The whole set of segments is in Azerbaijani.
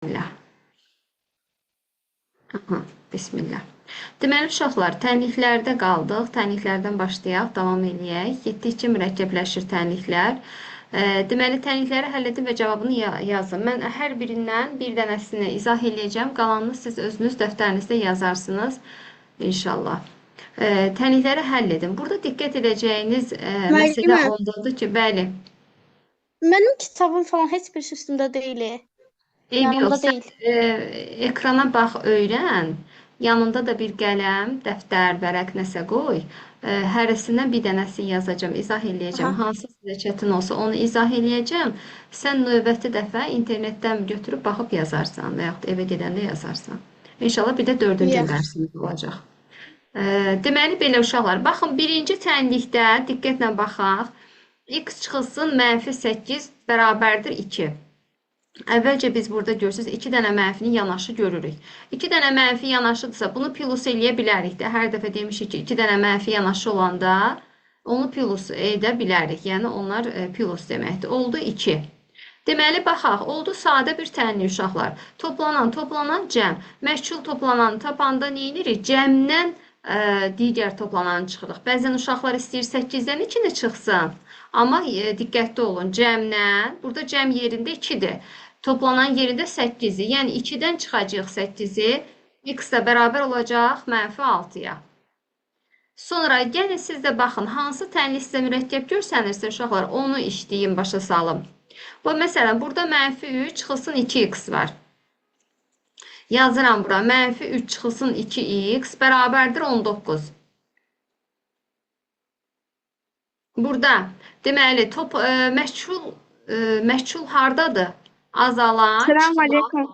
Bismillah. Aha, Bismillah. Deməli, uşaqlar, tənliklərdə qaldıq. Tənliklərdən başlayaq, davam eləyək. Getdikcə mürəkkəbləşir tənliklər. Deməli, tənlikləri həll edin və cavabını yazın. Mən hər birindən bir dənəsini izah eləyəcəm. Qalanını siz özünüz dəftərinizdə yazarsınız. İnşallah. Tənlikləri həll edin. Burada diqqət edəcəyiniz məsələ Müəllimə, ondadır ki, bəli, mənim kitabım falan heç bir şey üstümdə deyil. eybi yox. Yanımda Sən deyil. ekrana bax, öyrən. Yanında da bir qələm, dəftər, vərəq nəsə qoy. Hərəsindən bir dənəsini yazacağam, izah eləyəcəm. Aha. Hansı sizə çətin olsa onu izah eləyəcəm. Sən növbəti dəfə internetdən götürüb baxıb yazarsan və yaxud evə gedəndə yazarsan. İnşallah bir də dördüncü il Yaxşı. dərsimiz olacaq. Deməli belə uşaqlar, baxın birinci tənlikdə diqqətlə baxaq. X çıxılsın -8 bərabərdir 2. Əvvəlcə biz burada görürsünüz, 2 dənə mənfini yanaşı görürük. 2 dənə mənfi yanaşıdırsa, bunu plus eləyə bilərik də. Hər dəfə demişik ki, 2 dənə mənfi yanaşı olanda onu plus edə bilərik. Yəni, onlar plus deməkdir. Oldu 2. Deməli, baxaq, oldu sadə bir tənlik uşaqlar. Toplanan cəm. Məşğul toplananı tapanda neyinirik? Cəmdən digər toplananı çıxırıq. Bəzən uşaqlar istəyir 8-dən 2-ni çıxsın. Amma diqqətli olun, cəmdən, burada cəm yerində 2-dir. Toplanan yerində 8-i, yəni 2-dən çıxacaq 8-i, x də bərabər olacaq -6-ya. Sonra gəlin siz də baxın, hansı tənlik sizə mürəkkəb görsənirsə uşaqlar, onu işləyin, başa salın. Bu, məsələn, burada -3 çıxılsın 2x var. Yazıram bura, -3 çıxılsın 2x bərabərdir 19. Burada, deməli, məşğul hardadır? Azalan, Selam çıxılan, aleyküm.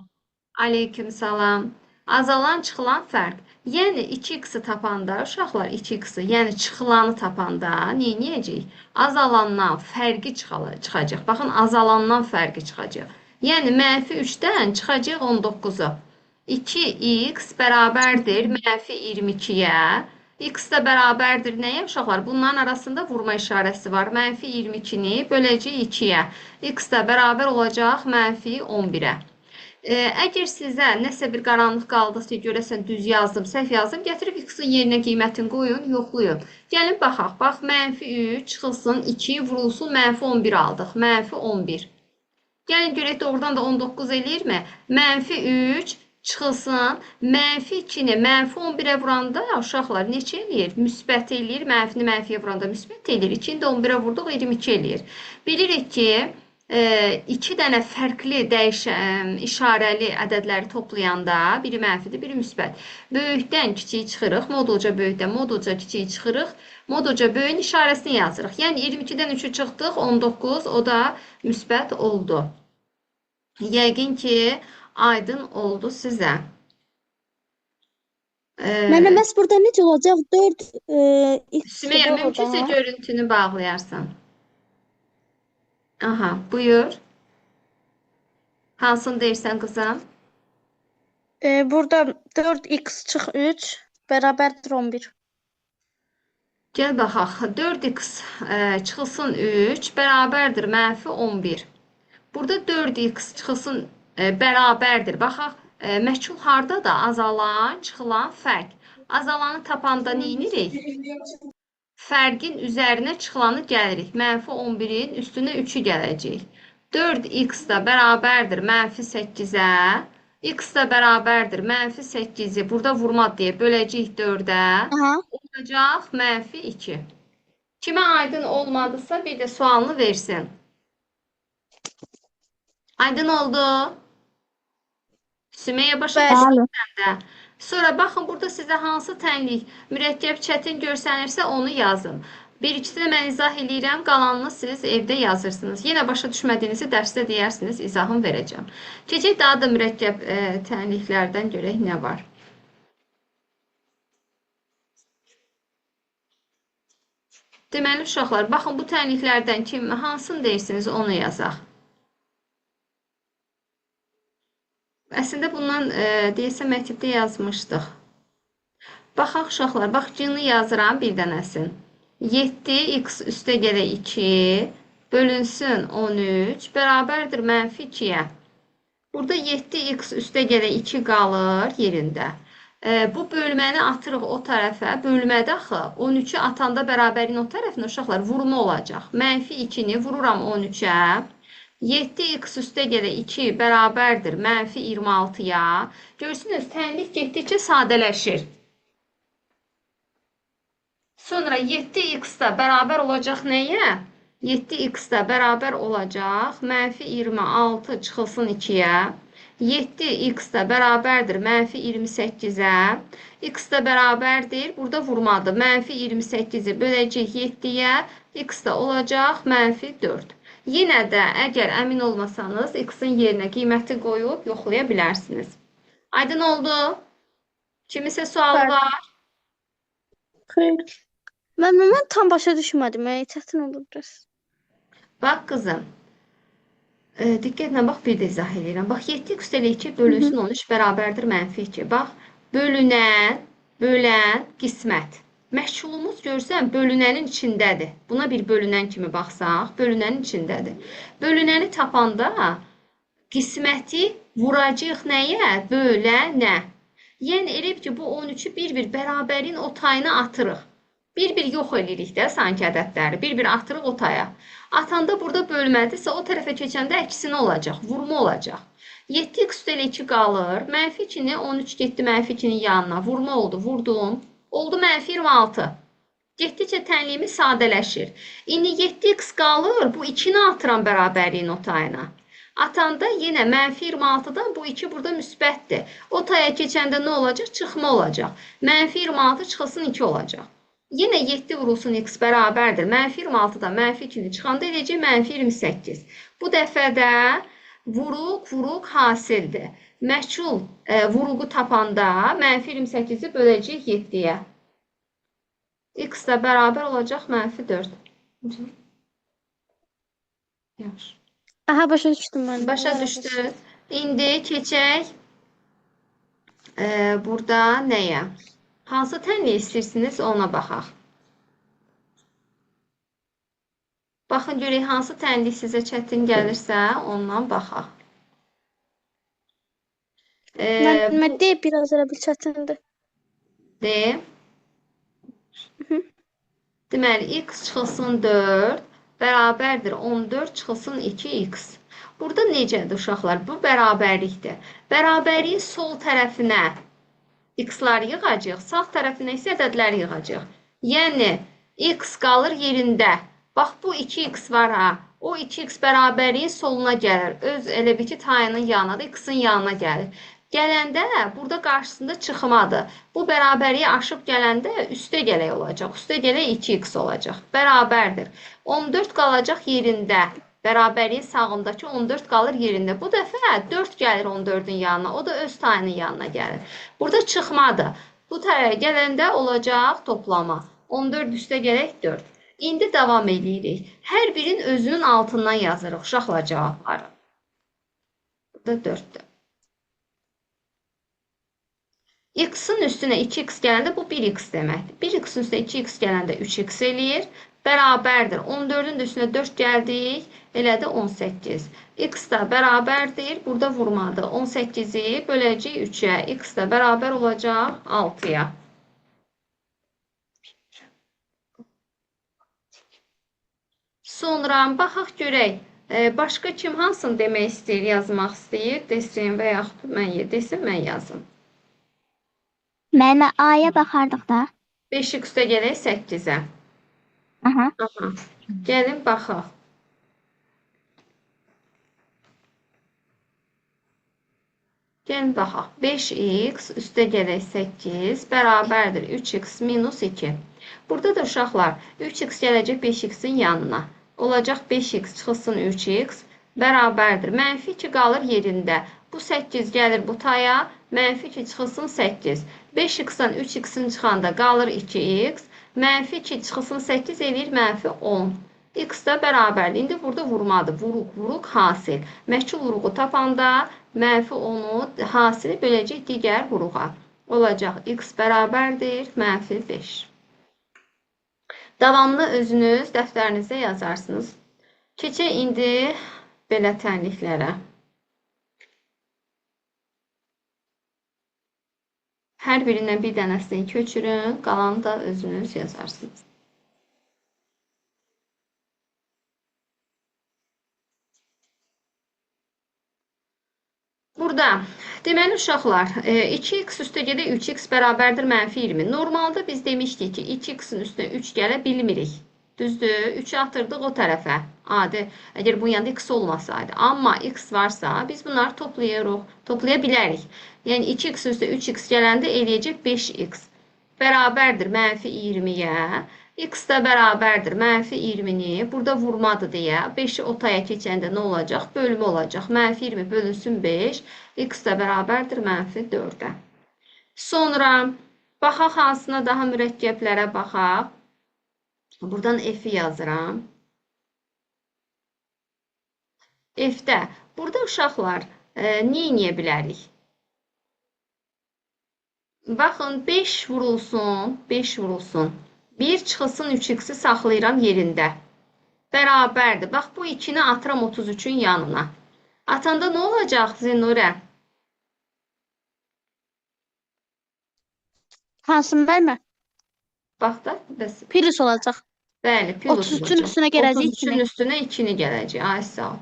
aleykümsalam, azalan, çıxılan fərq. Yəni, 2x-i tapanda, uşaqlar 2x-i, yəni çıxılanı tapanda neyniyəcək? Azalandan fərqi çıxacaq. Baxın, azalandan fərqi çıxacaq. Yəni, -3-dən çıxacaq 19-u. 2x bərabərdir -22-yə. X də bərabərdir nəyə uşaqlar? Bunların arasında vurma işarəsi var. -22-ni böləcək 2-yə. X də bərabər olacaq -11-ə. Əgər sizə nəsə bir qaranlıq qaldıqsa, görəsən düz yazdım, səhv yazdım, gətirib x-in yerinə qiymətini qoyun, yoxlayın. Gəlin baxaq. Bax, -3 çıxılsın 2 vurulsun -11 aldıq. -11. Gəlin görək doğrudan da 19 eləyirmi? -3 çıxılsın, -2-ni -11-ə vuranda uşaqlar neçə eləyir? Müsbət eləyir, mənfini mənfiyə vuranda müsbət eləyir. 2-ni də 11-ə vurduq, 22 eləyir. Bilirik ki, 2 dənə fərqli işarəli ədədləri toplayanda biri mənfidir, biri müsbət. Böyükdən kiçik çıxırıq, modulca böyükdən modulca kiçik çıxırıq, modulca böyüyün işarəsini yazırıq. Yəni 22-dən 3-ü çıxdıq, 19, o da müsbət oldu. Yəqin ki, aydın oldu sizə. Mənim məhz burada necə olacaq? 4 x Sümeyyə, çıxacaq mümkünsə oradan. görüntünü bağlayarsan. Aha, buyur. Hansını deyirsən qızım? Burada 4x çıx 3 bərabərdir 11. Gəl baxaq. 4x çıxılsın 3 bərabərdir -11. Burada 4x çıxılsın bərabərdir. Baxaq, məşğul harda da azalan, çıxılan fərq. Azalanı tapanda neyinirik? Fərqin üzərinə çıxılanı gəlirik. -11-in üstünə 3-ü gələcək. 4x da bərabərdir -8-ə. X da bərabərdir -8-i. Burada vurma deyə böləcəyik 4-ə. Aha. Olacaq -2. Kimə aydın olmadısa bir də sualını versin. Aydın oldu. Sümeyyə başa düşdün də. Sonra baxın, burada sizə hansı tənlik mürəkkəb çətin görsənirsə onu yazın. Bir-ikisini mən izah eləyirəm, qalanını siz evdə yazırsınız. Yenə başa düşmədiyinizi dərsdə deyərsiniz, izahını verəcəm. Keçək daha da mürəkkəb tənliklərdən görək nə var. Deməli, uşaqlar, baxın bu tənliklərdən hansını deyirsiniz, onu yazaq. Əslində bundan deyəsə məktəbdə yazmışdıq. Baxaq uşaqlar, bax cını yazıram bir dənəsin. 7x üstə gələk 2 bölünsün 13 bərabərdir -2-yə. Burada 7x üstə gələ 2 qalır yerində. Bu bölməni atırıq o tərəfə. Bölmədə axı 13-ü atanda bərabərin o tərəfinə uşaqlar vurma olacaq. Mənfi 2-ni vururam 13-ə. 7x üstə gələ 2 bərabərdir mənfi 26-ya. Görürsünüz, tənlik getdikcə sadələşir. Sonra 7x də bərabər olacaq nəyə? 7x də bərabər olacaq mənfi 26 çıxılsın 2-yə. 7x də bərabərdir mənfi 28-ə. X də bərabərdir, burada vurmadı. Mənfi 28-i böləcək 7-yə. X də olacaq mənfi 4. Yenə də əgər əmin olmasanız, x-in yerinə qiyməti qoyub yoxlaya bilərsiniz. Aydın oldu? Kimisə sualı var? Xeyr. Mən tam başa düşmədim. Çətin olur biraz. Bax qızım. Diqqətlə bax, bir də izah edirəm. Bax, 7x üstəlik 2 bölünsün 13 bərabərdir mənfi 2. Bax, bölünən, bölən, qismət. Məşğulumuz görsən, bölünənin içindədir. Buna bir bölünən kimi baxsaq, bölünənin içindədir. Bölünəni tapanda qisməti vuracaq nəyə? Bölənə. Yəni, elə ki, bu 13-ü bir-bir bərabərin o tayına atırıq. Bir-bir yox edirik də sanki ədədləri. Bir-bir atırıq o taya. Atanda burada bölmədirsə, o tərəfə keçəndə əksinə olacaq, vurma olacaq. 7x üstəlik 2 qalır. Mənfi 2-ni 13 getdi mənfi 2-nin yanına. Vurma oldu, vurdum. Oldu mənfi 26. Getdikcə tənliyimiz sadələşir. İndi 7x qalır, bu 2-ni atıram bərabərin o tayına. Atanda yenə mənfi 26-dan bu 2 burada müsbətdir. O taya keçəndə nə olacaq? Çıxma olacaq. Mənfi 26 çıxılsın 2 olacaq. Yenə 7 vurulsun x bərabərdir. Mənfi 26-dan mənfi 2-ni çıxanda eləcək mənfi 28. Bu dəfə də vuruq hasildir. Məchul vuruğu tapanda mənfi 28-i böləcək 7-yə. X də bərabər olacaq mənfi 4. Yaxşı. Aha, başa düşdüm mən. Başa düşdü. İndi keçək burada nəyə? Hansı tənliyi istəyirsiniz, ona baxaq. Baxın, görək, hansı tənlik sizə çətin gəlirsə, ondan baxaq. Mən deyib biraz elə bir çətindir. Deyim. Deməli, x çıxılsın 4 bərabərdir 14 çıxılsın 2x. Burada necədir uşaqlar? Bu bərabərlikdir. Bərabərin sol tərəfinə x-ları yığacaq, sağ tərəfinə isə ədədləri yığacaq. Yəni, x qalır yerində. Bax, bu 2x var ha. O 2x bərabərin soluna gəlir. Öz elə bir ki, tayının yanına da x-in yanına gəlir. Gələndə burada qarşısında çıxmadır. Bu bərabəriyi aşıb gələndə üstə gələk olacaq. Üstə gələk 2x olacaq. Bərabərdir. 14 qalacaq yerində. Bərabərin sağındakı 14 qalır yerində. Bu dəfə 4 gəlir 14-ün yanına. O da öz tayının yanına gəlir. Burada çıxmadır. Bu tərəfə gələndə olacaq toplama. 14 üstə gələk 4. İndi davam edirik. Hər birin özünün altından yazırıq uşaqlar cavabları. Burada 4-dür. X-in üstünə 2x gələndə bu 1x deməkdir. 1x-in üstünə 2x gələndə 3x eləyir. Bərabərdir. 14-ün də üstünə 4 gəldik. Elədi 18. X da bərabərdir. Burada vurmadı. 18-i böləcək 3-ə. X da bərabər olacaq 6-ya. Sonra baxaq görək. Başqa kim hansını demək istəyir, yazmaq istəyir? Desin və yaxud mən desin, mən yazım. Mənə A-ya baxardıq da. 5x-də gələk 8-ə. Aha. Gəlin baxaq. Gəlin baxaq. 5x üstə gələk 8 bərabərdir 3x minus 2. Burada da uşaqlar 3x gələcək 5x-in yanına. Olacaq 5x çıxılsın 3x bərabərdir. Mənfi 2 qalır yerində. Bu 8 gəlir bu taya. Mənfi 2 çıxılsın 8. 5x-dan 3x-in çıxanda qalır 2x. Mənfi 2 çıxılsın 8 eləyir mənfi 10. X da bərabərdir. İndi burada vurmadır. Vuruq, hasil. Məşğul vuruğu tapanda mənfi 10-u hasili böləcək digər vuruğa. Olacaq x bərabərdir mənfi 5. Davamlı özünüz dəftərinizə yazarsınız. Keçək indi belə tənliklərə. Hər birindən bir dənəsini köçürün, qalanı da özünüz yazarsınız. Burada deməli uşaqlar 2x üstə gedə 3x bərabərdir -20. Normalda biz demişdik ki 2x-in üstünə 3 gələ bilmirik. Düzdür? 3'ü atırdıq o tərəfə. Adi, əgər bu yanda x olmasaydı. Amma x varsa biz bunları toplaya bilərik. Yəni 2x üstə 3x gələndə eləyəcək 5x. Bərabərdir -20-yə. X də bərabərdir -20-ni. Burada vurmadı deyə 5'i o taya keçəndə nə olacaq? Bölümü olacaq. -20 bölünsün 5. X də bərabərdir -4-ə. Sonra baxaq hansına daha mürəkkəblərə baxaq. Buradan F-i yazıram. F-də. Burada uşaqlar nə edə bilərik? Baxın 5 vurulsun. 5 vurulsun. 1 çıxılsın 3x-i saxlayıram yerində. Bərabərdir. Bax, bu 2-ni atıram 33-ün yanına. Atanda nə olacaq Zinurə? Hansı müəllimə? Bax da, bəs. Plus olacaq. Bəli, plus 33-ün üstünə gələcək 33-ün üstünə 2-ni gələcək. Ay, sağ ol.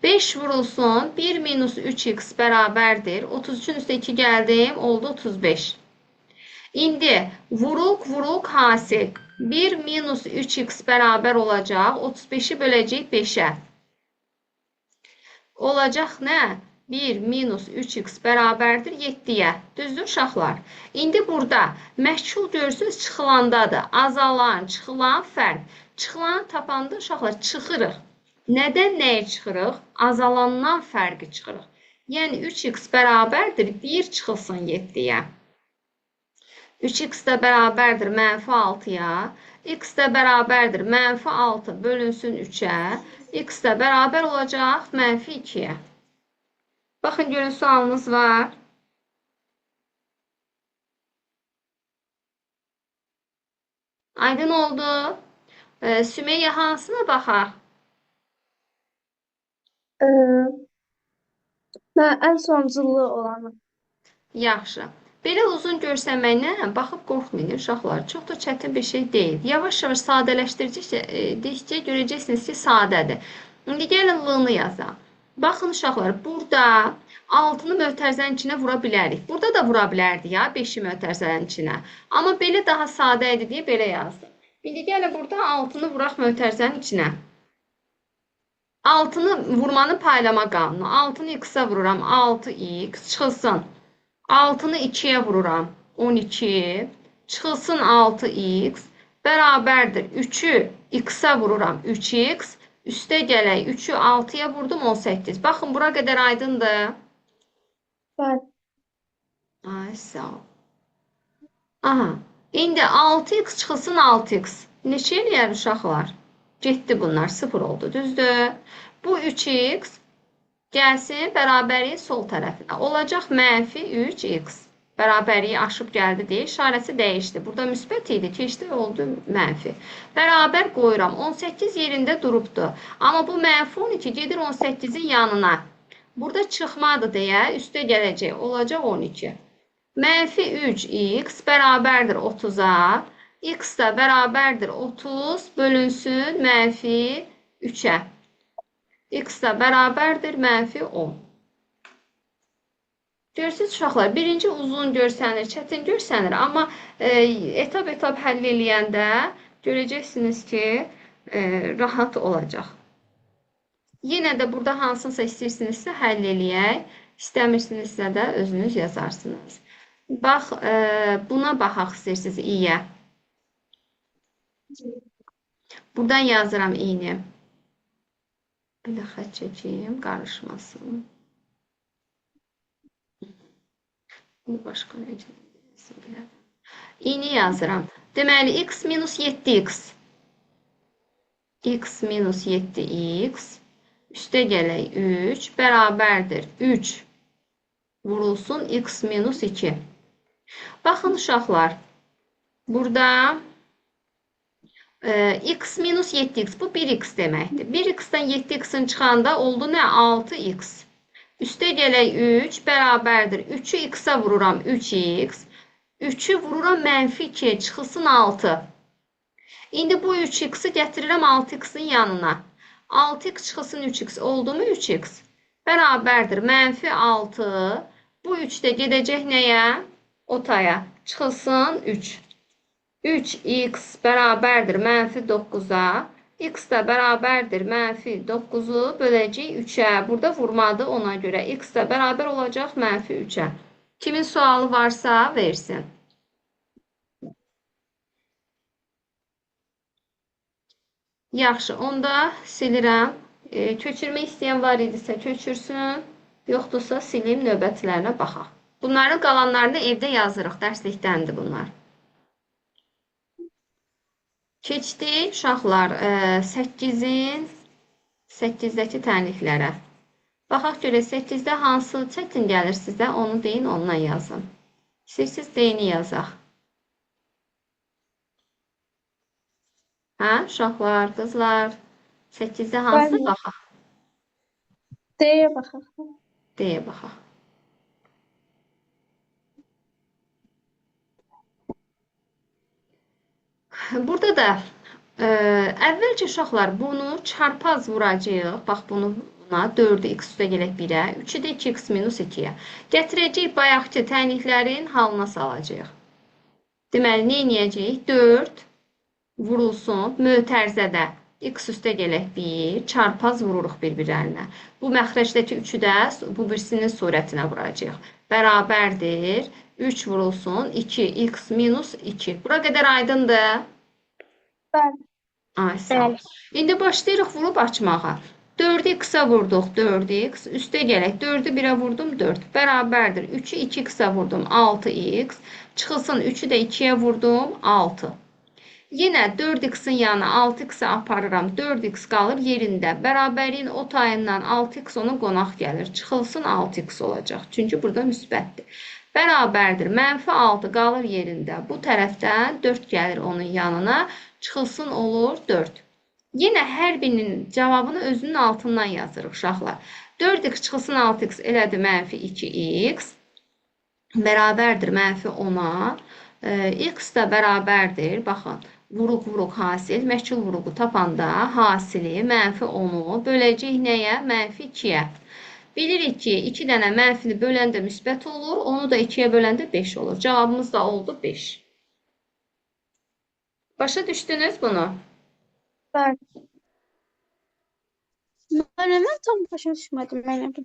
5 vurulsun. 1 minus 3x bərabərdir. 33-ün üstə 2 gəldim. Oldu 35. İndi vuruq hasil. 1 minus 3x bərabər olacaq. 35'i böləcək 5'ə. Olacaq nə? 1 minus 3x bərabərdir 7'yə. Düzdür uşaqlar? İndi burada məşğul görürsünüz çıxılandadır. Azalan, çıxılan fərq. Çıxılanı tapanda uşaqlar çıxırıq. Nədən nəyə çıxırıq? Azalandan fərqi çıxırıq. Yəni 3x bərabərdir 1 çıxılsın 7'yə. 3x də bərabərdir -6'ya. X də bərabərdir -6 bölünsün 3'ə. X də bərabər olacaq -2'yə. Baxın, görün sualınız var. Aydın oldu. Sümeyyə hansına baxaq? Mən ən sonuncu olanı. Yaxşı. Belə uzun görsənməklə baxıb qorxmayın uşaqlar. Çox da çətin bir şey deyil. Yavaş-yavaş sadələşdirəcəkcə görəcəksiniz ki, sadədir. İndi gəlin l-nı yazaq. Baxın uşaqlar, burada 6'nı mötərizənin içinə vura bilərik. Burada da vura bilərdik ya 5'i mötərizənin içinə. Amma belə daha sadə idi deyə belə yazdım. İndi gəlin burada 6'nı vuraq mötərizənin içinə. 6'nı vurmanın paylama qanunu. 6'nı x-a vururam. 6x çıxılsın. 6'nı 2'yə vururam. 12. Çıxılsın 6x. Bərabərdir. 3'ü x-a vururam. 3x. Üstə gələk. 3'ü 6'ya vurdum. 18. Baxın, bura qədər aydındır. Bəli. Ay, sağ ol. Aha. İndi 6x çıxılsın 6x. Neçə eləyər uşaqlar? Getdi bunlar. 0 oldu. Düzdür? Bu 3x gəlsin bərabəriyin sol tərəfinə. Olacaq -3x. Bərabəriyi aşıb gəldi deyə işarəsi dəyişdi. Burada müsbət idi, keçdi, oldu mənfi. Bərabər qoyuram. 18 yerində durubdu. Amma bu -12 gedir 18'in yanına. Burada çıxmadı deyə üstə gələcək. Olacaq 12. -3x bərabərdir 30'a. X da bərabərdir 30 bölünsün -3'ə. X da bərabərdir -10. Görürsünüz uşaqlar, birinci uzun görsənir, çətin görsənir. Amma etap həll eləyəndə görəcəksiniz ki, rahat olacaq. Yenə də burada hansınsa istəyirsinizsə həll eləyək. İstəmirsinizsə də özünüz yazarsınız. Bax, buna baxaq istəyirsiniz i-yə. Buradan yazıram i-ni. Belə xət çəkeyim, qarışmasın. Başqa necə yazıram? i-ni yazıram. Deməli, x minus 7x. X minus 7x. Üstə gələk 3 bərabərdir 3 vurulsun x minus 2. Baxın uşaqlar, burada x minus 7x bu 1x deməkdir. 1x-dən 7x-in çıxanda oldu nə? 6x. Üstə gələk 3 bərabərdir 3'ü x-a vururam 3x. 3'ü vururam mənfi 2-yə, çıxılsın 6. İndi bu 3x-i gətirirəm 6x-in yanına. 6x çıxılsın 3x oldu mu 3x? Bərabərdir mənfi 6. Bu 3 də gedəcək nəyə? Otaya. Çıxılsın 3. 3x bərabərdir mənfi 9-a. X də bərabərdir mənfi 9-u böləcək 3-ə. Burada vurmadı ona görə. X də bərabər olacaq mənfi 3-ə. Kimin sualı varsa versin. Yaxşı, onda silirəm. Köçürmək istəyən var idisə köçürsün. Yoxdursa silim, növbətlərinə baxaq. Bunların qalanlarını evdə yazırıq. Dərslikdəndir bunlar. Keçdik uşaqlar 8-in 8-dəki tənliklərə. Baxaq görək 8-də hansı çətin gəlir sizə, onu deyin, onunla yazın. İstəyirsiniz deyini yazaq. Hə, uşaqlar, qızlar, 8-də hansı baxaq? D'yə baxaq. Deyə baxaq. Burada da əvvəlcə uşaqlar bunu çarpaz vuracağıq. Bax bunu buna 4-ü x üstə gələk 1-ə, 3-ü də 2x minus 2-yə. Gətirəcəyik bayaqki tənliklərin halına salacağıq. Deməli, nə edəcəyik? 4 vurulsun mötərizədə. X üstə gələk 1, çarpaz vururuq bir-birlərinə. Bu məxrəcdəki 3-ü də bu birisinin surətinə vuracağıq. Bərabərdir. 3 vurulsun 2x minus 2. Bura qədər aydındır? Bəli. Ay, sağ ol. İndi başlayırıq vurub açmağa. 4-ü x-ə vurduq 4x. Üstə gələk 4-ü 1-ə vurdum 4. Bərabərdir. 3-ü 2x-ə vurdum 6x. Çıxılsın 3-ü də 2-yə vurdum 6. Yenə 4x-in yanına 6x-ə aparıram. 4x qalır yerində. Bərabərliyin o tayından 6x ona qonaq gəlir. Çıxılsın 6x olacaq. Çünki burada müsbətdir. Bərabərdir. Mənfi 6 qalır yerində. Bu tərəfdən 4 gəlir onun yanına. Çıxılsın olur 4. Yenə hər birinin cavabını özünün altından yazırıq uşaqlar. 4x çıxılsın 6x elədir mənfi 2x. Bərabərdir mənfi 10-a. X də bərabərdir. Baxın. Vuruq hasil. Məşğul vuruqu tapanda hasili mənfi 10-u böləcək nəyə? Mənfi 2-yə. Bilirik ki, 2 dənə mənfini böləndə müsbət olur. Onu da 2-yə böləndə 5 olur. Cavabımız da oldu 5. Başa düşdünüz bunu? Bəli. Mən tam başa düşmədim. Mənə bu.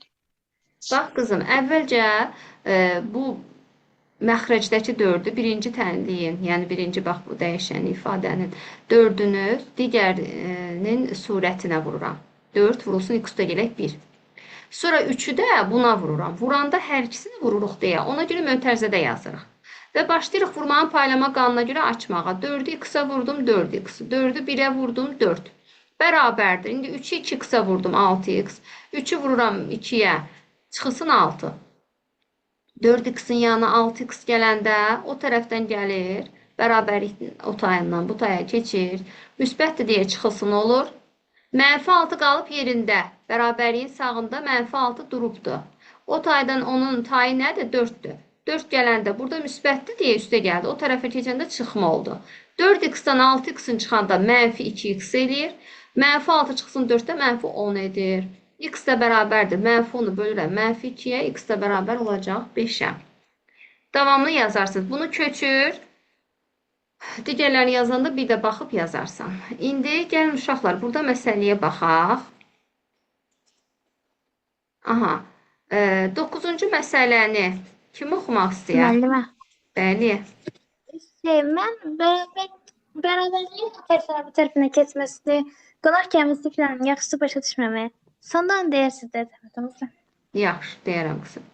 Bax qızım, əvvəlcə bu məxrəcdəki 4-ü birinci tənliyin, yəni birinci bax bu dəyişən ifadənin 4-ünü digərinin surətinə vururam. 4 vurulsun x üstə gələk 1. Sonra 3-ü də buna vururam. Vuranda hər ikisini vururuq deyə. Ona görə mötərizədə yazırıq. Və başlayırıq vurmanın paylama qanuna görə açmağa. 4-ü x-ə vurdum 4x. 4-ü 1-ə vurdum 4. Bərabərdir. İndi 3-ü 2x-ə vurdum 6x. 3-ü vururam 2-yə. Çıxılsın 6. 4x-in yanına 6x gələndə o tərəfdən gəlir. Bərabərlik o tayından bu taya keçir. Müsbətdir deyə çıxılsın olur. Mənfi 6 qalıb yerində. Bərabərliyin sağında mənfi 6 durubdur. O taydan onun tayı nədir? 4-dür. 4 gələndə burada müsbətdir deyə üstə gəldi. O tərəfə keçəndə çıxma oldu. 4x-dan 6x-in çıxanda mənfi 2x eləyir. Mənfi 6 çıxsın 4-də mənfi 10 edir. X də bərabərdir. Mənfi 10-u bölürəm mənfi 2-yə. X də bərabər olacaq 5-ə. Davamlı yazarsınız. Bunu köçür. Digərlərini yazanda bir də baxıb yazarsan. İndi gəlin uşaqlar, burada məsələyə baxaq. Aha. 9-cu məsələni kim oxumaq istəyər? Müəllimə. Bəli. Mən bərabərliyin tərəfinə keçməsini, qonaq gəlməsi filan yaxşı başa düşməməyə. Sondan deyərsiniz də təmətəmizlə. Yaxşı, deyərəm qızım.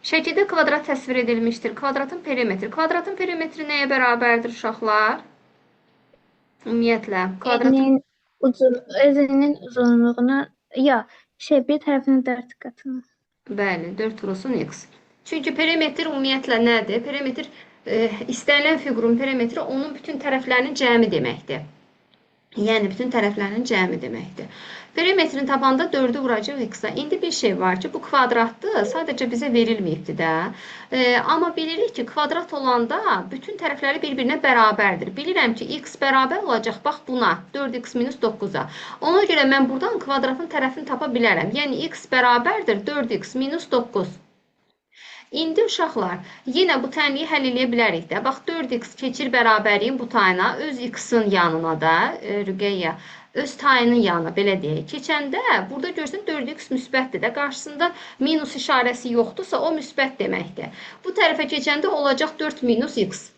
Şəkildə kvadrat təsvir edilmişdir. Kvadratın perimetri. Kvadratın perimetri nəyə bərabərdir uşaqlar? Ümumiyyətlə, kvadratın Özünün uzunluğuna, bir tərəfinin 4 qatına. Bəli, 4 vurulsun x. Çünki perimetr ümumiyyətlə nədir? Perimetr istənilən fiqurun perimetri onun bütün tərəflərinin cəmi deməkdir. Yəni bütün tərəflərinin cəmi deməkdir. Perimetrini tapanda 4-ü vuracaq x-a. İndi bir şey var ki, bu kvadratdır. Sadəcə bizə verilməyibdir də. Amma bilirik ki, kvadrat olanda bütün tərəfləri bir-birinə bərabərdir. Bilirəm ki, x bərabər olacaq, bax buna, 4x minus 9-a. Ona görə mən buradan kvadratın tərəfini tapa bilərəm. Yəni, x bərabərdir 4x minus 9. İndi uşaqlar, yenə bu tənliyi həll edə bilərik də. Bax, 4x keçir bərabəriyin bu tayına, öz x-in yanına da, Rüqeyyə, öz tayının yanına, belə deyək. Keçəndə, burada görsən 4x müsbətdir də, qarşısında minus işarəsi yoxdursa, o müsbət deməkdir. Bu tərəfə keçəndə olacaq 4 minus x.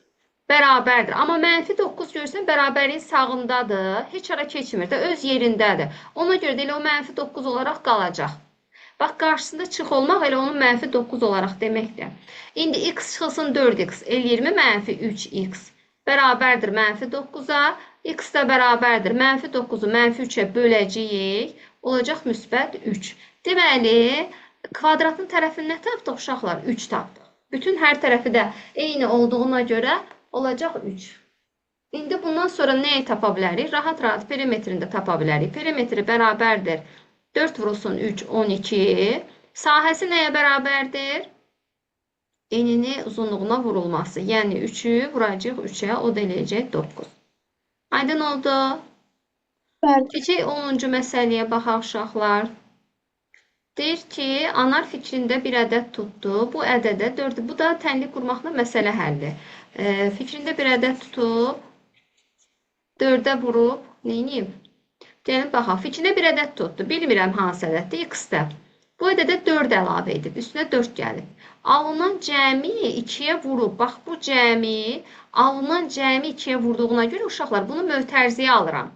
Bərabərdir. Amma mənfi 9 görsən, bərabəriyin sağındadır, heç ara keçmir də, öz yerindədir. Ona görə də elə o mənfi 9 olaraq qalacaq. Bax, qarşısında çıx olmaq elə onun mənfi 9 olaraq deməkdir. İndi x çıxılsın 4x, eləyirmi mənfi 3x? Bərabərdir mənfi 9-a, x də bərabərdir mənfi 9-u mənfi 3-ə böləcəyik, olacaq müsbət 3. Deməli, kvadratın tərəfini nə tapdıq uşaqlar? 3 tapdıq. Bütün hər tərəfi də eyni olduğuna görə olacaq 3. İndi bundan sonra nəyi tapa bilərik? Rahat-rahat perimetrini də tapa bilərik. Perimetri bərabərdir 4 vurulsun 3, 12. Sahəsi nəyə bərabərdir? Enini uzunluğuna vurulması. Yəni 3-ü vuracaq 3-ə, o da eləyəcək 9. Aydın oldu? Bəli. Keçək 10-cu məsələyə baxaq uşaqlar. Deyir ki, anar fikrində bir ədəd tutdu. Bu ədədə 4, bu da tənlik qurmaqla məsələ həlli. Fikrində bir ədəd tutub, 4-ə vurub, neyniyim? Gəlin, baxaq, fikrində bir ədəd tutdu. Bilmirəm hansı ədəddir, x-də. Bu ədədə 4 əlavə edib, üstünə 4 gəlib. Alınan cəmi 2-yə vurub. Bax, bu cəmi, alınan cəmi 2-yə vurduğuna görə uşaqlar, bunu mötərziyə alıram.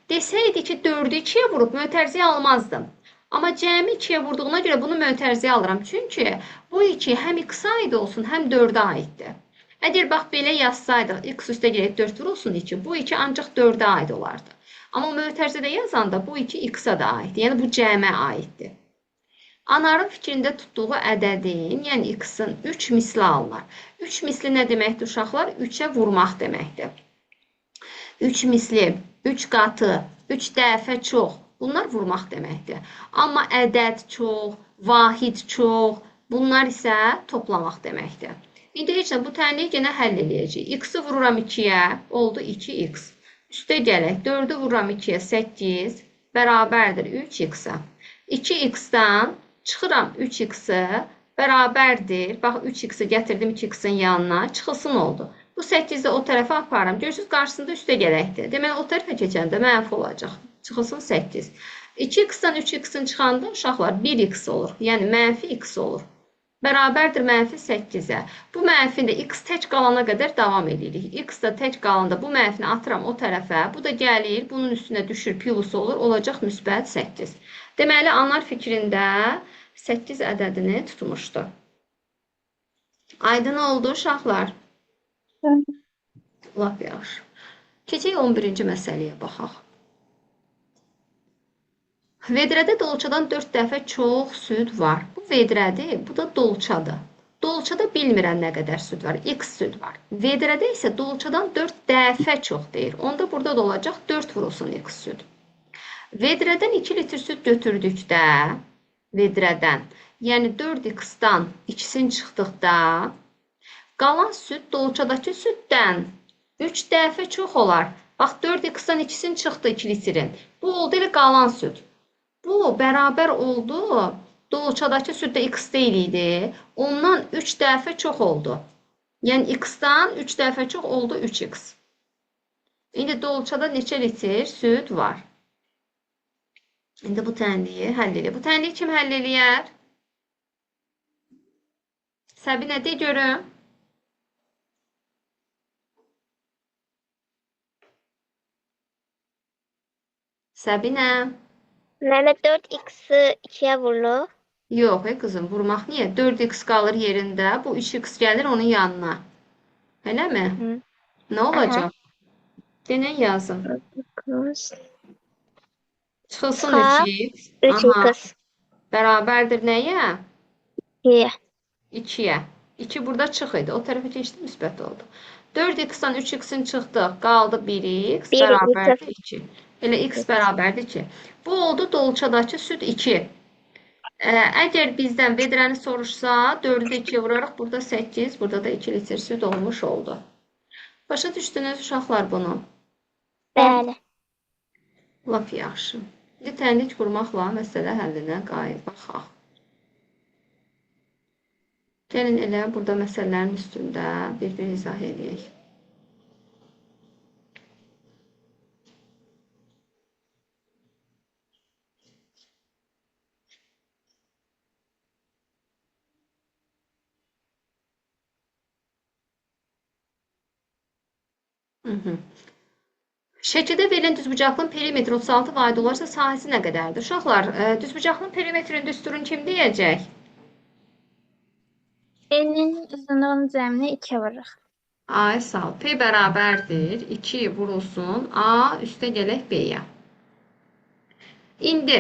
Desəydi ki, 4-ü 2-yə vurub, mötərziyə almazdım. Amma cəmi 2-yə vurduğuna görə bunu mötərziyə alıram. Çünki bu 2 həm x-a aid olsun, həm 4-ə aiddir. Əgər bax, belə yazsaydıq, x üstə gələk 4 vurulsun 2, bu 2 ancaq 4-ə aid olardı. Amma mötərizədə yazanda bu 2 x-a da aiddir. Yəni, bu cəmə aiddir. Anarın fikrində tutduğu ədədin, yəni x-in 3 misli alınır. 3 misli nə deməkdir uşaqlar? 3-ə vurmaq deməkdir. 3 misli, 3 qatı, 3 dəfə çox. Bunlar vurmaq deməkdir. Amma ədəd çox, vahid çox, bunlar isə toplamaq deməkdir. İndi heç nə, bu tənliyi yenə həll eləyəcək. X-i vururam 2-yə, oldu 2x. Üstə gələk, 4-ü vururam 2-yə, 8, bərabərdir 3x-a. 2x-dan çıxıram 3x-i, bərabərdir, bax 3x-i gətirdim 2x-in yanına, çıxılsın oldu. Bu 8-i o tərəfə aparım. Görürsünüz, qarşısında üstə gələkdir. Deməli, o tərəfə keçəndə mənfi olacaq. Çıxılsın 8. 2x-dan 3x-in çıxanda uşaqlar 1x olur. Yəni, mənfi x olur. Bərabərdir mənfi 8-ə. Bu mənfində x tək qalana qədər davam edirik. X da tək qalanda bu mənfini atıram o tərəfə. Bu da gəlir, bunun üstünə düşür, plus olur, olacaq müsbət 8. Deməli, anar fikrində 8 ədədini tutmuşdu. Aydın oldu uşaqlar? Lap yaxşı. Keçək 11-ci məsələyə baxaq. Vedrədə dolçadan 4 dəfə çox süd var. Bu vedrədir, bu da dolçadır. Dolçada bilmirəm nə qədər süd var, x süd var. Vedrədə isə dolçadan 4 dəfə çox deyir. Onda burada da olacaq 4 vurulsun x süd. Vedrədən 2 litr süd götürdükdə, vedrədən, yəni 4x-dan ikisini çıxdıqda, qalan süd dolçadakı süddən 3 dəfə çox olar. Bax, 4x-dan ikisini çıxdı 2 litrin. Bu oldu elə qalan süd. Bu, bərabər oldu, dolçadakı süddə x deyil idi, ondan 3 dəfə çox oldu. Yəni, x-dan 3 dəfə çox oldu 3x. İndi dolçada neçə litr süd var? İndi bu tənliyi həll edir. Bu tənliyi kim həll eləyər? Səbinə, de görüm. Səbinə. Nənə 4x-i 2-yə vurulur. Yox, qızım, vurmaq niyə? 4x qalır yerində, bu 3x gəlir onun yanına. Eləmi? Nə olacaq? Denən yazın. Çıxılsın 3x. 3x. Bərabərdir nəyə? 2-yə. 2-yə. 2 burada çıx idi. O tərəfə keçdi, müsbət oldu. 4x-dan 3x-in çıxdıq, qaldı 1x, bərabərdir 2. Elə x bərabərdir ki. Bu oldu dolçadakı süd 2. Əgər bizdən vedrəni soruşsa, 4-ü də 2-yə vuraraq burada 8, burada da 2 litr süd olmuş oldu. Başa düşdünüz uşaqlar bunu? Bəli. Lap yaxşı. İndi tənlik qurmaqla məsələ həllinə baxaq. Gəlin elə burada məsələlərin üstündə bir-bir izah edək. Şəkildə verilən düzbucaqlının perimetri 36 vaid olarsa sahəsi nə qədərdir? Uşaqlar, düzbucaqlının perimetrini düsturun kim deyəcək? N-in uzunluğunun cəmini 2-yə vururuq. Ay sağ ol. P bərabərdir. 2 vurulsun. A üstə gələk B-yə. İndi,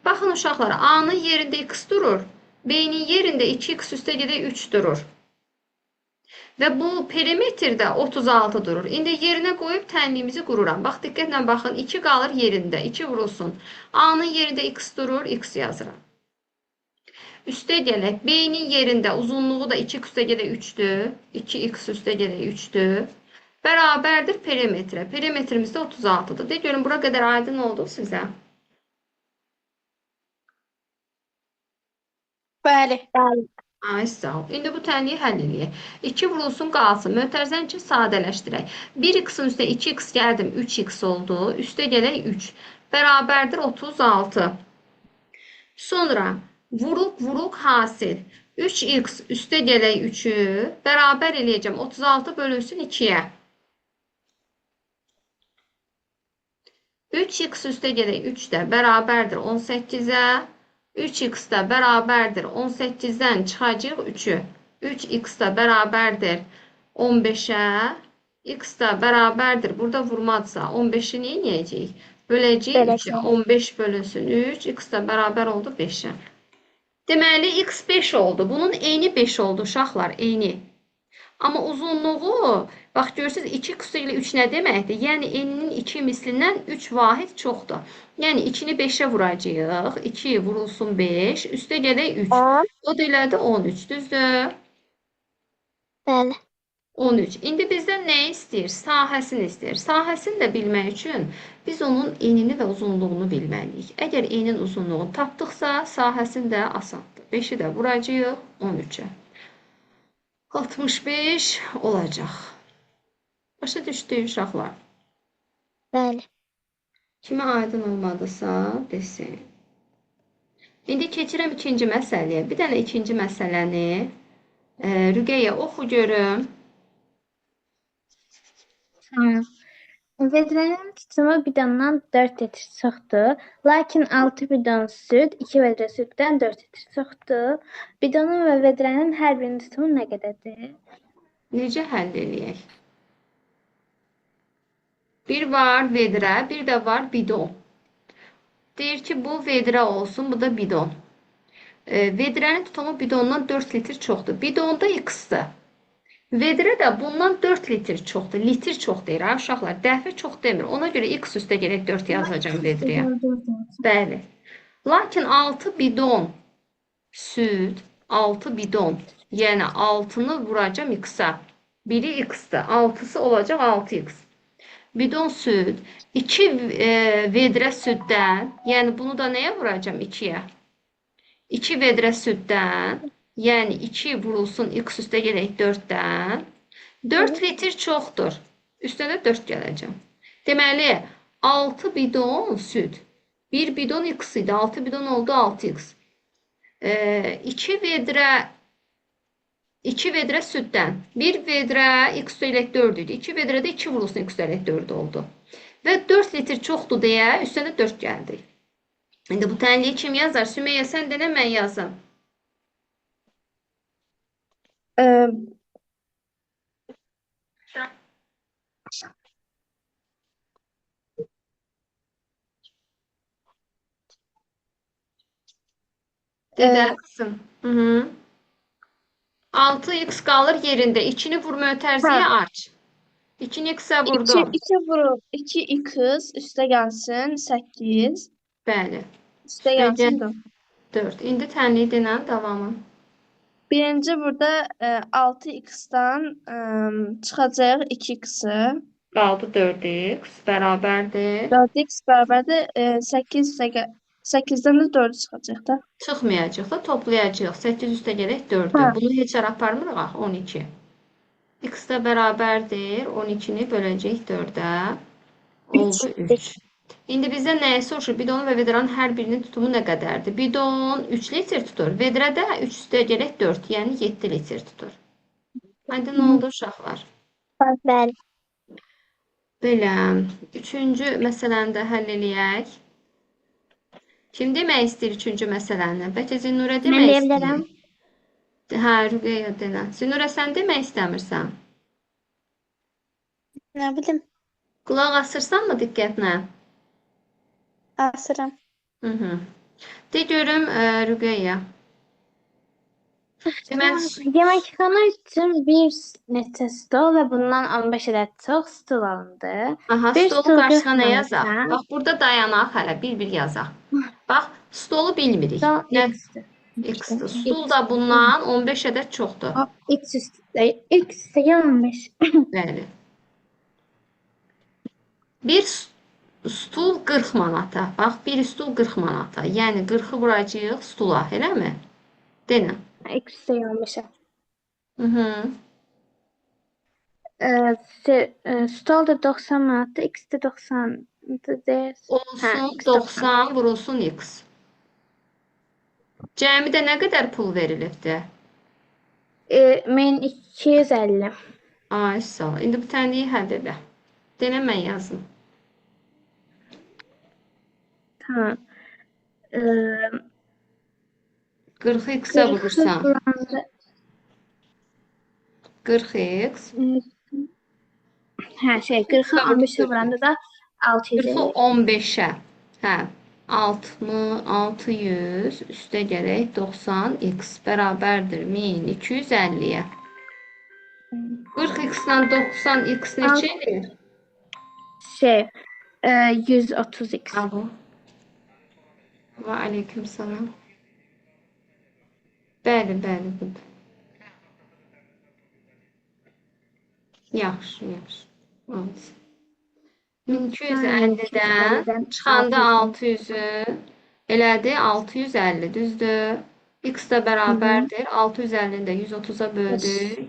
baxın uşaqlar, A-nın yerində x durur. B-nin yerində 2x üstə gələk 3 durur. Və bu perimetrdə 36 durur. İndi yerinə qoyub tənliyimizi qururam. Bax, diqqətlə baxın. 2 qalır yerində. 2 vurulsun. A-nın yerində x durur. X yazıram. Üstə gələk. B-nin yerində uzunluğu da 2x üstə gələk 3-dür. 2x üstə gələk 3-dür. Bərabərdir perimetrə. Perimetrimiz də 36-dır. De görün, bura qədər aydın oldu sizə. Bəli. Ay sağ ol. İndi bu tənliyi həll edək. 2 vurulsun qalsın. Mötərizəni ki, sadələşdirək. 1x-in üstə 2x gəldim. 3x oldu. Üstə gələk 3. Bərabərdir 36. Sonra vuruq hasil. 3x üstə gələk 3-ü bərabər eləyəcəm. 36 bölünsün 2-yə. 3x üstə gələk 3 də bərabərdir 18-ə. 3x də bərabərdir 18-dən çıxacaq 3-ü. 3x də bərabərdir 15-ə. X də bərabərdir. Burada vurmadsa 15-i neyəcəyik? Böləcəyik 3-ə. 15 bölünsün 3. X də bərabər oldu 5-ə. Deməli, x 5 oldu. Bunun eni 5 oldu uşaqlar. Eni. Amma uzunluğu, bax görürsünüz 2x ilə 3 nə deməkdir? Yəni eninin 2 mislindən 3 vahid çoxdur. Yəni 2-ni 5-ə vuracağıq. 2 vurulsun 5, üstə gələk 3. O da elədi 13, düzdür? Bəli. 13. İndi bizdən nə istəyir? Sahəsini istəyir. Sahəsini də bilmək üçün biz onun enini və uzunluğunu bilməliyik. Əgər enin uzunluğunu tapdıqsa, sahəsini də asandır. 5-i də vuracağıq 13-ə. 65 olacaq. Başa düşdük uşaqlar. Bəli. Kimə aydın olmadısa desin. İndi keçirəm ikinci məsələyə. Bir dənə ikinci məsələni Rüqəyə oxu görüm. Tamam. Vedrənin tutumu bidondan 4 litr çoxdur. Lakin 6 bidon süd 2 vedrə süddən 4 litr çoxdur. Bidonun və vedrənin hər birinin tutumu nə qədərdir? Necə həll eləyək? Bir var vedrə, bir də var bidon. Deyir ki, bu vedrə olsun, bu da bidon. Vedrənin tutumu bidondan 4 litr çoxdur. Bidonda x-dır. Vedrə də bundan 4 litr çoxdur. Litr çox deyir, ha, uşaqlar. Dəfə çox demir. Ona görə x üstə gələk 4 yazacağım vedrəyə. Bəli. Lakin 6 bidon süd, 6 bidon. Yəni 6-nı vuracağım x-a. Biri x-dır. 6-sı olacaq 6x. Bidon süd. 2 vedrə süddən. Yəni bunu da nəyə vuracağım? 2-yə. 2 vedrə süddən. Yəni 2 vurulsun x üstə gələk 4-dən. 4 litr çoxdur. Üstünə 4 gələcəm. Deməli, 6 bidon süd. 1 bidon x idi. 6 bidon oldu 6x. 2 vedrə süddən. 1 vedrə x üstə gələk 4 idi. 2 vedrədə 2 vurulsun x üstə gələk 4 oldu. Və 4 litr çoxdur deyə üstünə 4 gəldi. İndi bu tənliyi kim yazar? Sümeyyə, sən denə, mən yazım. Dedər qızım. 6x qalır yerində. İçini vur mötərziyə aç. 2-ni x-ə 2 vurdum. 2 vurub 2x üstə gəlsin 8. Bəli. Üstə Üstə gəlsin 4. 4. İndi tənliyi denən davamı. Birinci burada 6x-dan çıxacaq 2x-i. Qaldı 4x bərabərdir. 4x bərabərdir 8-dən də 4 çıxacaq da. Çıxmayacaq da toplayacaq. 8 üstə gələk 4-dür. Hə. Bunu heç ara aparmırıq axı 12. X də bərabərdir. 12-ni böləcək 4-ə. Oldu 3. İndi bizə nəyi soruşur? Bidonun və vedranın hər birinin tutumu nə qədərdir? Bidon 3 litr tutur. Vedrədə 3 üstə gələk 4, yəni 7 litr tutur. Haydi nə oldu uşaqlar? Bəli. Belə. Üçüncü məsələni də həll eləyək. Kim demək istəyir üçüncü məsələni? Bəlkə Zinurə Mən demək deyə istəyir. bilərəm. Hə, Rüqeyyə denə. Zinurə sən demək istəmirsən? Nə bilim. Qulaq asırsanmı diqqətlə? Asıram. Hı. De görüm Rüqeyyə. Deməli, Yeməkxana üçün bir neçə stol və bundan 15 ədəd çox stol alındı. aha, Bir stolu stol qarşısına nə 40 yazaq? manata. Bax, burada dayanaq hələ, bir-bir yazaq. Bax, stolu bilmirik. Stol Nə? X-dir. X-dir. Stul da bundan 15 ədəd çoxdur. X üstə gəl 15. Bəli. Bir stul 40 manata. Bax, bir stul 40 manata. Yəni 40-ı vuracağıq stula, eləmi? Denə. X üstə gəl 15-ə. Hı. Stol da 90 manatdır, X də 90 Olsun 90 vurulsun X. Cəmidə nə qədər pul verilibdir? 1250. Ay, sağ ol. İndi bu tənliyi həll elə. Denə mən yazım. Tamam. 40 X-ə vurursan. 40 X. Hə, 40-ı 15-ə vuranda da 600 40-ı 15-ə. Hə. 600 üstə gələk 90 X bərabərdir 1250-yə. 40 X-lə 90 X neçə edir? 130 X. Abo. Və aleyküm salam. Bəli, budur. Yaxşı. Olsun. 1250-dən çıxanda 600-ü elədi 650, düzdür? X da bərabərdir. 650-ni də 130-a böldük.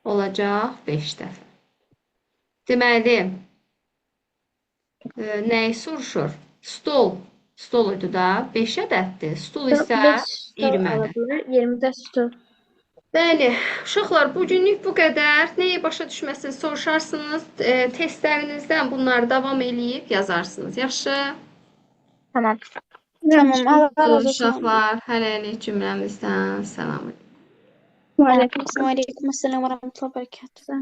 Olacaq 5 dəfə. Deməli, nəyi soruşur? Stol idi da 5 ədəddir. Stul isə 20 ədəd. 20-də stol. Bəli, uşaqlar, bugünlük bu qədər. Nəyi başa düşməsiniz soruşarsınız. Testlərinizdən bunları davam eləyib yazarsınız. Yaxşı? Tamam. Tamam. Allah razı olsun. Uşaqlar, hələlik cümləmizdən salam. Aleyküm selam ve rahmetullahi ve berekatuhu.